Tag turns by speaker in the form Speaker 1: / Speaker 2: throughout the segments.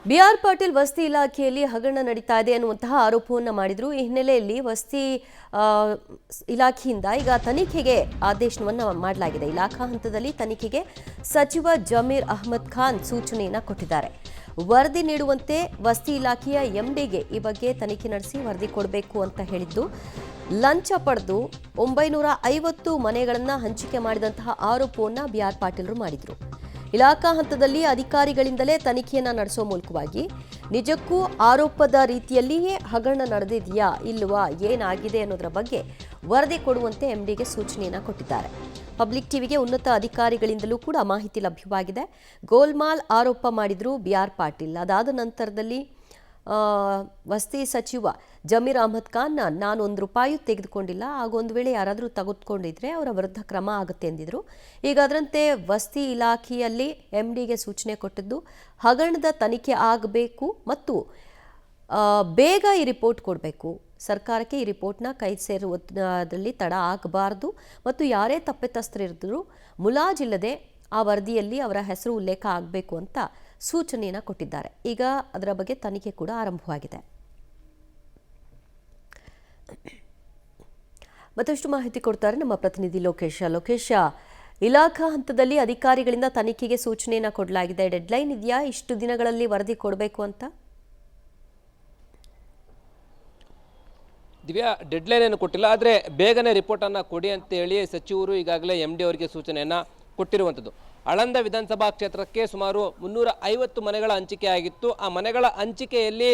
Speaker 1: B R Patil ವಸತಿ ಇಲಾಖೆಯಲ್ಲಿ ಹಗರಣ ನಡೀತಾ ಇದೆ ಅನ್ನುವಂತಹ ಆರೋಪವನ್ನು ಮಾಡಿದ್ರು. ಈ ಹಿನ್ನೆಲೆಯಲ್ಲಿ ವಸತಿ ಇಲಾಖೆಯಿಂದ ಈಗ ತನಿಖೆಗೆ ಆದೇಶವನ್ನು ಮಾಡಲಾಗಿದೆ. ಇಲಾಖಾ ಹಂತದಲ್ಲಿ ತನಿಖೆಗೆ ಸಚಿವ ಜಮೀರ್ ಅಹ್ಮದ್ ಖಾನ್ ಸೂಚನೆಯನ್ನು ಕೊಟ್ಟಿದ್ದಾರೆ. ವರದಿ ನೀಡುವಂತೆ ವಸತಿ ಇಲಾಖೆಯ ಎಂಡಿಗೆ ಈ ಬಗ್ಗೆ ತನಿಖೆ ನಡೆಸಿ ವರದಿ ಕೊಡಬೇಕು ಅಂತ ಹೇಳಿದ್ದು, ಲಂಚ ಪಡೆದು 950 ಮನೆಗಳನ್ನು ಹಂಚಿಕೆ ಮಾಡಿದಂತಹ ಆರೋಪವನ್ನು ಬಿಆರ್ ಪಾಟೀಲ್ರು ಮಾಡಿದ್ರು. ಇಲಾಖಾ ಹಂತದಲ್ಲಿ ಅಧಿಕಾರಿಗಳಿಂದಲೇ ತನಿಖೆಯನ್ನು ನಡೆಸೋ ಮೂಲಕವಾಗಿ ನಿಜಕ್ಕೂ ಆರೋಪದ ರೀತಿಯಲ್ಲಿಯೇ ಹಗರಣ ನಡೆದಿದೆಯಾ ಇಲ್ವಾ, ಏನಾಗಿದೆ ಅನ್ನೋದರ ಬಗ್ಗೆ ವರದಿ ಕೊಡುವಂತೆ ಎಂಡಿಗೆ ಸೂಚನೆಯನ್ನು ಕೊಟ್ಟಿದ್ದಾರೆ. ಪಬ್ಲಿಕ್ ಟಿವಿಗೆ ಉನ್ನತ ಅಧಿಕಾರಿಗಳಿಂದಲೂ ಕೂಡ ಮಾಹಿತಿ ಲಭ್ಯವಾಗಿದೆ. ಗೋಲ್ಮಾಲ್ ಆರೋಪ ಮಾಡಿದ್ರು ಬಿಆರ್ ಪಾಟೀಲ್. ಅದಾದ ನಂತರದಲ್ಲಿ ವಸತಿ ಸಚಿವ ಜಮೀರ್ ಅಹ್ಮದ್ ಖಾನ್, ನಾನು ₹1 ತೆಗೆದುಕೊಂಡಿಲ್ಲ, ಆಗೊಂದು ವೇಳೆ ಯಾರಾದರೂ ತೆಗೆದುಕೊಂಡಿದ್ರೆ ಅವರ ವಿರುದ್ಧ ಕ್ರಮ ಆಗುತ್ತೆ ಎಂದಿದ್ರು. ಈಗ ಅದರಂತೆ ವಸತಿ ಇಲಾಖೆಯಲ್ಲಿ ಎಂಡಿಗೆ ಸೂಚನೆ ಕೊಟ್ಟಿದ್ದು, ಹಗರಣದ ತನಿಖೆ ಆಗಬೇಕು ಮತ್ತು ಬೇಗ ಈ ರಿಪೋರ್ಟ್ ಕೊಡಬೇಕು. ಸರ್ಕಾರಕ್ಕೆ ಈ ರಿಪೋರ್ಟ್ನ ಕೈ ಸೇರುವುದರಲ್ಲಿ ತಡ ಆಗಬಾರದು ಮತ್ತು ಯಾರೇ ತಪ್ಪಿತಸ್ಥರಿದ್ದರೂ ಮುಲಾಜಿಲ್ಲದೆ ಆ ವರದಿಯಲ್ಲಿ ಅವರ ಹೆಸರು ಉಲ್ಲೇಖ ಆಗಬೇಕು ಅಂತ ಸೂಚನೆಯನ್ನು ಕೊಟ್ಟಿದ್ದಾರೆ. ಈಗ ಅದರ ಬಗ್ಗೆ ತನಿಖೆ ಕೂಡ ಆರಂಭವಾಗಿದೆ. ಮತ್ತಷ್ಟು ಮಾಹಿತಿ ಕೊಡ್ತಾರೆ ನಮ್ಮ ಪ್ರತಿನಿಧಿ ಲೋಕೇಶ. ಇಲಾಖಾ ಹಂತದಲ್ಲಿ ಅಧಿಕಾರಿಗಳಿಂದ ತನಿಖೆಗೆ ಸೂಚನೆಯನ್ನು ಕೊಡಲಾಗಿದೆ. ಡೆಡ್ಲೈನ್ ಇದೆಯಾ ಇಷ್ಟು ದಿನಗಳಲ್ಲಿ ವರದಿ ಕೊಡಬೇಕು ಅಂತ?
Speaker 2: ದಿವ್ಯಾ, ಡೆಡ್ಲೈನ್ ಏನು ಕೊಟ್ಟಿಲ್ಲ, ಆದರೆ ಬೇಗನೆ ರಿಪೋರ್ಟನ್ನು ಕೊಡಿ ಅಂತ ಹೇಳಿ ಸಚಿವರು ಈಗಾಗಲೇ MD ಅವರಿಗೆ ಸೂಚನೆಯನ್ನು ಕೊಟ್ಟಿರುವಂಥದ್ದು. ಆಳಂದ ವಿಧಾನಸಭಾ ಕ್ಷೇತ್ರಕ್ಕೆ ಸುಮಾರು 350 ಮನೆಗಳ ಹಂಚಿಕೆ ಆಗಿತ್ತು. ಆ ಮನೆಗಳ ಹಂಚಿಕೆಯಲ್ಲಿ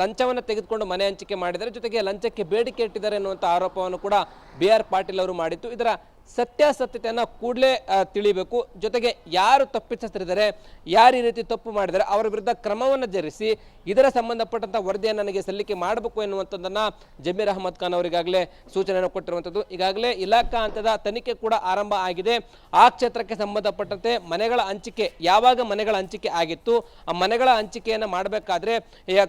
Speaker 2: ಲಂಚವನ್ನು ತೆಗೆದುಕೊಂಡು ಮನೆ ಹಂಚಿಕೆ ಮಾಡಿದ್ದಾರೆ, ಜೊತೆಗೆ ಲಂಚಕ್ಕೆ ಬೇಡಿಕೆ ಇಟ್ಟಿದ್ದಾರೆ ಅನ್ನುವಂಥ ಆರೋಪವನ್ನು ಕೂಡ ಬಿಆರ್ ಪಾಟೀಲ್ ಅವರು ಮಾಡಿತ್ತು. ಇದರ ಸತ್ಯಾಸತ್ಯತೆಯನ್ನು ಕೂಡಲೇ ತಿಳಿಬೇಕು. ಜೊತೆಗೆ ಯಾರು ತಪ್ಪಿತಸ್ಥರಿದ್ದಾರೆ, ಯಾರು ಈ ರೀತಿ ತಪ್ಪು ಮಾಡಿದ್ದಾರೆ ಅವರ ವಿರುದ್ಧ ಕ್ರಮವನ್ನು ಜರುಗಿಸಿ ಇದರ ಸಂಬಂಧಪಟ್ಟಂಥ ವರದಿಯನ್ನು ನನಗೆ ಸಲ್ಲಿಕೆ ಮಾಡಬೇಕು ಎನ್ನುವಂಥದ್ದನ್ನು ಜಮೀರ್ ಅಹ್ಮದ್ ಖಾನ್ ಅವರಿಗಾಗಲೇ ಸೂಚನೆಯನ್ನು ಕೊಟ್ಟಿರುವಂಥದ್ದು. ಈಗಾಗಲೇ ಇಲಾಖಾ ಹಂತದ ತನಿಖೆ ಕೂಡ ಆರಂಭ ಆಗಿದೆ. ಆ ಕ್ಷೇತ್ರಕ್ಕೆ ಸಂಬಂಧಪಟ್ಟಂತೆ ಮನೆಗಳ ಹಂಚಿಕೆ ಯಾವಾಗ ಮನೆಗಳ ಹಂಚಿಕೆ ಆಗಿತ್ತು, ಆ ಮನೆಗಳ ಹಂಚಿಕೆಯನ್ನು ಮಾಡಬೇಕಾದ್ರೆ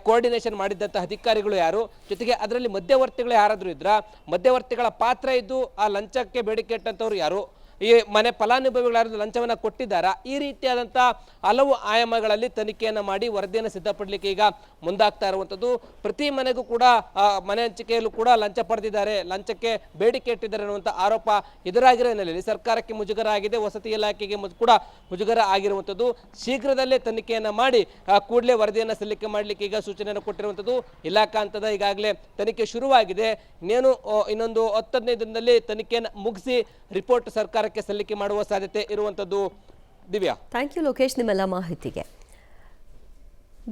Speaker 2: ಕೋಆರ್ಡಿನೇಷನ್ ಮಾಡಿದಂಥ ಅಧಿಕಾರಿಗಳು ಯಾರು, ಜೊತೆಗೆ ಅದರಲ್ಲಿ ಮಧ್ಯವರ್ತಿಗಳು ಯಾರಾದರೂ ಇದ್ರ, ಮಧ್ಯವರ್ತಿಗಳ ಪಾತ್ರ ಇದ್ದು ಆ ಲಂಚಕ್ಕೆ ಬೇಡಿಕೆ ಇಟ್ಟಂಥವ್ರು ಯಾರು, ಈ ಮನೆ ಫಲಾನುಭವಿಗಳು ಲಂಚವನ್ನು ಕೊಟ್ಟಿದ್ದಾರಾ, ಈ ರೀತಿಯಾದಂಥ ಹಲವು ಆಯಾಮಗಳಲ್ಲಿ ತನಿಖೆಯನ್ನು ಮಾಡಿ ವರದಿಯನ್ನು ಸಿದ್ಧಪಡಲಿಕ್ಕೆ ಈಗ ಮುಂದಾಗ್ತಾ ಇರುವಂಥದ್ದು. ಪ್ರತಿ ಮನೆಗೂ ಕೂಡ ಮನೆ ಹಂಚಿಕೆಯಲ್ಲೂ ಕೂಡ ಲಂಚ ಪಡೆದಿದ್ದಾರೆ, ಲಂಚಕ್ಕೆ ಬೇಡಿಕೆ ಇಟ್ಟಿದ್ದಾರೆ ಅನ್ನುವಂಥ ಆರೋಪ ಎದುರಾಗಿರೋ ಹಿನ್ನೆಲೆಯಲ್ಲಿ ಸರ್ಕಾರಕ್ಕೆ ಮುಜುಗರ ಆಗಿದೆ, ವಸತಿ ಇಲಾಖೆಗೆ ಕೂಡ ಮುಜುಗರ ಆಗಿರುವಂಥದ್ದು. ಶೀಘ್ರದಲ್ಲೇ ತನಿಖೆಯನ್ನು ಮಾಡಿ ಕೂಡಲೇ ವರದಿಯನ್ನು ಸಲ್ಲಿಕೆ ಮಾಡಲಿಕ್ಕೆ ಈಗ ಸೂಚನೆಯನ್ನು ಕೊಟ್ಟಿರುವಂಥದ್ದು. ಇಲಾಖಾ ಹಂತದ ಈಗಾಗಲೇ ತನಿಖೆ ಶುರುವಾಗಿದೆ. ಇನ್ನೊಂದು 10-15 ದಿನದಲ್ಲಿ ತನಿಖೆಯನ್ನು ಮುಗಿಸಿ ರಿಪೋರ್ಟ್ ಸರ್ಕಾರಕ್ಕೆ ಸಲ್ಲಿಕೆ ಮಾಡುವ ಸಾಧ್ಯತೆ ಇರುವಂಥದ್ದು. ದಿವ್ಯಾ,
Speaker 1: ಥ್ಯಾಂಕ್ ಯು ಲೋಕೇಶ್ ನಿಮ್ಮೆಲ್ಲ ಮಾಹಿತಿಗೆ.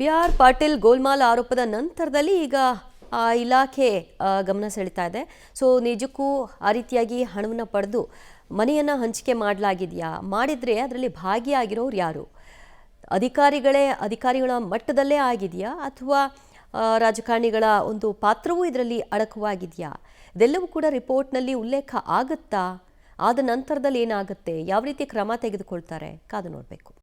Speaker 1: ಬಿಆರ್ ಪಾಟೀಲ್ ಗೋಲ್ಮಾಲ್ ಆರೋಪದ ನಂತರದಲ್ಲಿ ಈಗ ಇಲಾಖೆ ಗಮನ ಸೆಳೀತಾ ಇದೆ. ಸೊ ನಿಜಕ್ಕೂ ಆ ರೀತಿಯಾಗಿ ಹಣವನ್ನು ಪಡೆದು ಮನೆಯನ್ನು ಹಂಚಿಕೆ ಮಾಡಲಾಗಿದೆಯಾ, ಮಾಡಿದರೆ ಅದರಲ್ಲಿ ಭಾಗಿಯಾಗಿರೋರು ಯಾರು, ಅಧಿಕಾರಿಗಳ ಮಟ್ಟದಲ್ಲೇ ಆಗಿದೆಯಾ ಅಥವಾ ರಾಜಕಾರಣಿಗಳ ಒಂದು ಪಾತ್ರವೂ ಇದರಲ್ಲಿ ಅಡಕವಾಗಿದೆಯಾ, ಇದೆಲ್ಲವೂ ಕೂಡ ರಿಪೋರ್ಟ್ನಲ್ಲಿ ಉಲ್ಲೇಖ ಆಗುತ್ತಾ, ಆದ ನಂತರದಲ್ಲಿ ಏನಾಗುತ್ತೆ, ಯಾವ ರೀತಿ ಕ್ರಮ ತೆಗೆದುಕೊಳ್ತಾರೆ, ಕಾದು ನೋಡಬೇಕು.